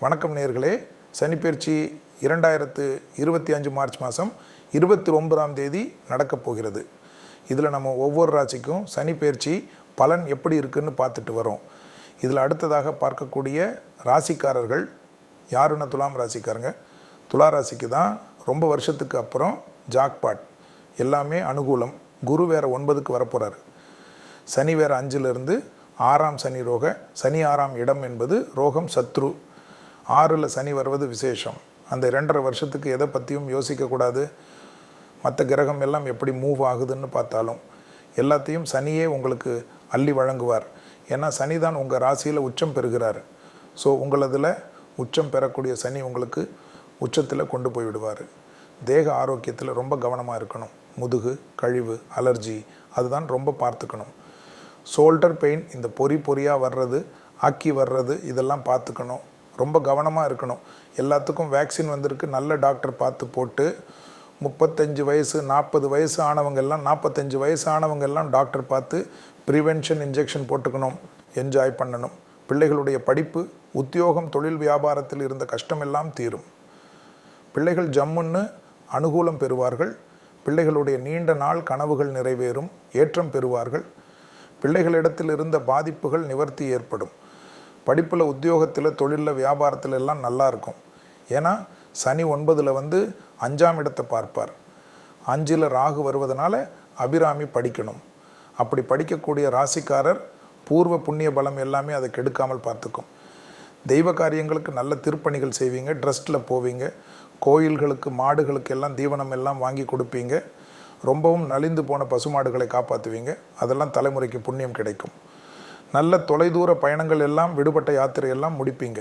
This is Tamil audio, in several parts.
வணக்கம் நேயர்களே. சனிப்பெயர்ச்சி 2025 மார்ச் மாதம் 29ஆம் தேதி நடக்கப் போகிறது. இதில் நம்ம ஒவ்வொரு ராசிக்கும் சனிப்பெயர்ச்சி பலன் எப்படி இருக்குன்னு பார்த்துட்டு வரோம். இதில் அடுத்ததாக பார்க்கக்கூடிய ராசிக்காரர்கள் யாருன்னா துலாம் ராசிக்காரங்க. துலா ராசிக்கு தான் ரொம்ப வருஷத்துக்கு அப்புறம் ஜாக்பாட் எல்லாமே அனுகூலம். குரு வேறு 9க்கு வரப்போகிறார். சனி வேறு 5லிருந்து 6ஆம் சனி ரோக. சனி 6ஆம் இடம் என்பது ரோகம் சத்ரு. 6ல் சனி வருவது விசேஷம். அந்த 2.5 வருஷத்துக்கு எதை பற்றியும் யோசிக்கக்கூடாது. மற்ற கிரகம் எல்லாம் எப்படி மூவ் ஆகுதுன்னு பார்த்தாலும் எல்லாத்தையும் சனியே உங்களுக்கு அள்ளி வழங்குவார். ஏன்னா சனி தான் உங்கள் ராசியில் உச்சம் பெறுகிறார். ஸோ உங்களதில் உச்சம் பெறக்கூடிய சனி உங்களுக்கு உச்சத்தில் கொண்டு போய் விடுவார். தேக ஆரோக்கியத்தில் ரொம்ப கவனமாக இருக்கணும். முதுகு, கழிவு, அலர்ஜி அதுதான் ரொம்ப பார்த்துக்கணும். ஷோல்டர் பெயின், இந்த பொறியாக வர்றது, ஆக்கி வர்றது இதெல்லாம் பார்த்துக்கணும். ரொம்ப கவனமாக இருக்கணும். எல்லாத்துக்கும் வேக்சின் வந்திருக்கு. நல்ல டாக்டர் பார்த்து போட்டு 35 வயசு 40 வயசு ஆனவங்கெல்லாம் 45 வயசு ஆனவங்கெல்லாம் டாக்டர் பார்த்து ப்ரிவென்ஷன் இன்ஜெக்ஷன் போட்டுக்கணும். என்ஜாய் பண்ணணும். பிள்ளைகளுடைய படிப்பு, உத்தியோகம், தொழில் வியாபாரத்தில் இருந்த கஷ்டமெல்லாம் தீரும். பிள்ளைகள் ஜம்முன்னு அனுகூலம் பெறுவார்கள். பிள்ளைகளுடைய நீண்ட நாள் கனவுகள் நிறைவேறும். ஏற்றம் பெறுவார்கள். பிள்ளைகளிடத்தில் இருந்த பாதிப்புகள் நிவர்த்தி ஏற்படும். படிப்பில், உத்தியோகத்தில், தொழிலில், வியாபாரத்தில் எல்லாம் நல்லா இருக்கும். ஏன்னா சனி 9ல் வந்து 5ஆம் இடத்தை பார்ப்பார். 5ல் ராகு வருவதனால அபிராமி படிக்கணும். அப்படி படிக்கக்கூடிய ராசிக்காரர் பூர்வ புண்ணிய பலம் எல்லாமே அதை கெடுக்காமல் பார்த்துக்கும். தெய்வ காரியங்களுக்கு நல்ல திருப்பணிகள் செய்வீங்க. ட்ரஸ்ட்டில் போவீங்க. கோயில்களுக்கு, மாடுகளுக்கு எல்லாம் தீவனம் எல்லாம் வாங்கி கொடுப்பீங்க. ரொம்பவும் நலிந்து போன பசுமாடுகளை காப்பாற்றுவீங்க. அதெல்லாம் தலைமுறைக்கு புண்ணியம் கிடைக்கும். நல்ல தொலைதூர பயணங்கள் எல்லாம், விடுபட்ட யாத்திரையெல்லாம் முடிப்பீங்க.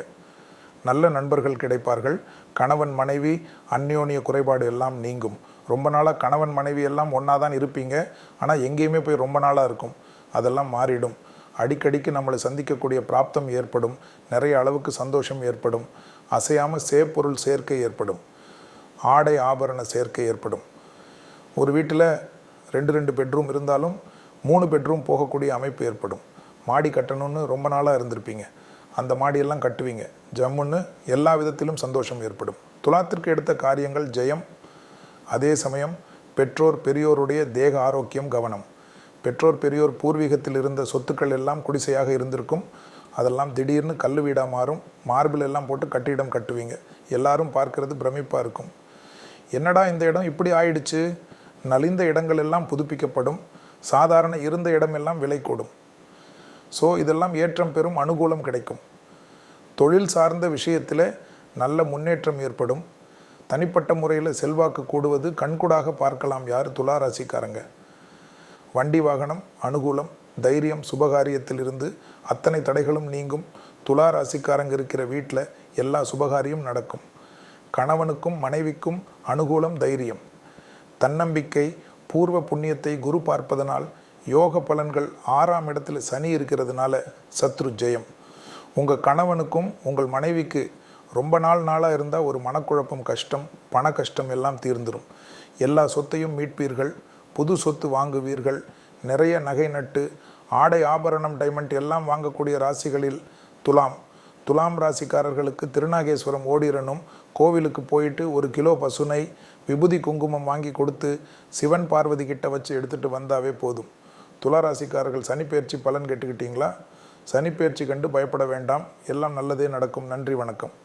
நல்ல நண்பர்கள் கிடைப்பார்கள். கணவன் மனைவி அந்யோன்ய குறைபாடு எல்லாம் நீங்கும். ரொம்ப நாளாக கணவன் மனைவி எல்லாம் ஒன்றா தான் இருப்பீங்க. ஆனால் எங்கேயுமே போய் ரொம்ப நாளாக இருக்கும். அதெல்லாம் மாறிடும். அடிக்கடிக்கு நம்மளை சந்திக்கக்கூடிய பிராப்தம் ஏற்படும். நிறைய அளவுக்கு சந்தோஷம் ஏற்படும். அசையாமல் சேப்பொருள் சேர்க்கை ஏற்படும். ஆடை ஆபரண சேர்க்கை ஏற்படும். ஒரு வீட்டில் 2 பெட்ரூம் இருந்தாலும் 3 பெட்ரூம் போகக்கூடிய அமைப்பு ஏற்படும். மாடி கட்டணும்னு ரொம்ப நாளாக இருந்திருப்பீங்க. அந்த மாடியெல்லாம் கட்டுவீங்க. ஜம்முன்னு எல்லா விதத்திலும் சந்தோஷம் ஏற்படும். துலாத்திற்கு எடுத்த காரியங்கள் ஜெயம். அதே சமயம் பெற்றோர் பெரியோருடைய தேக ஆரோக்கியம் கவனம். பெற்றோர் பெரியோர் பூர்வீகத்தில் இருந்த சொத்துக்கள் எல்லாம் குடிசையாக இருந்திருக்கும். அதெல்லாம் திடீர்னு கல் வீடாக மாறும். மார்பிள் எல்லாம் போட்டு கட்டிடம் கட்டுவீங்க. எல்லாரும் பார்க்கறது பிரமிப்பாக இருக்கும். என்னடா இந்த இடம் இப்படி ஆயிடுச்சு. நலிந்த இடங்கள் எல்லாம் புதுப்பிக்கப்படும். சாதாரண இருந்த இடமெல்லாம் விலை கூடும். ஸோ இதெல்லாம் ஏற்றம் பெறும். அனுகூலம் கிடைக்கும். தொழில் சார்ந்த விஷயத்தில் நல்ல முன்னேற்றம் ஏற்படும். தனிப்பட்ட முறையில் செல்வாக்கு கூடுவது கண்கூடாக பார்க்கலாம். யார்? துலா ராசிக்காரங்க. வண்டி வாகனம் அனுகூலம். தைரியம், சுபகாரியத்திலிருந்து அத்தனை தடைகளும் நீங்கும். துலா ராசிக்காரங்க இருக்கிற வீட்டில் எல்லா சுபகாரியம் நடக்கும். கணவனுக்கும் மனைவிக்கும் அனுகூலம், தைரியம், தன்னம்பிக்கை. பூர்வ புண்ணியத்தை குரு பார்ப்பதனால் யோக பலன்கள். 6ஆம் இடத்துல சனி இருக்கிறதுனால சத்ரு ஜெயம். உங்கள் கணவனுக்கும் உங்கள் மனைவிக்கு ரொம்ப நாளாக இருந்தால் ஒரு மனக்குழப்பம், கஷ்டம், பண கஷ்டம் எல்லாம் தீர்ந்துடும். எல்லா சொத்தையும் மீட்பீர்கள். புது சொத்து வாங்குவீர்கள். நிறைய நகை நட்டு, ஆடை ஆபரணம், டைமண்ட் எல்லாம் வாங்கக்கூடிய ராசிகளில் துலாம் ராசிக்காரர்களுக்கு திருநாகேஸ்வரம் ஓடிரணும். கோவிலுக்கு போயிட்டு 1 கிலோ பசுனை, விபூதி, குங்குமம் வாங்கி கொடுத்து சிவன் பார்வதி கிட்ட வச்சு எடுத்துகிட்டு வந்தாவே போதும். துலா ராசிக்காரர்கள் சனிப்பெயர்ச்சி பலன் கேட்டுக்கிட்டீங்களா? சனிப்பெயர்ச்சி கண்டு பயப்பட வேண்டாம். எல்லாம் நல்லதே நடக்கும். நன்றி, வணக்கம்.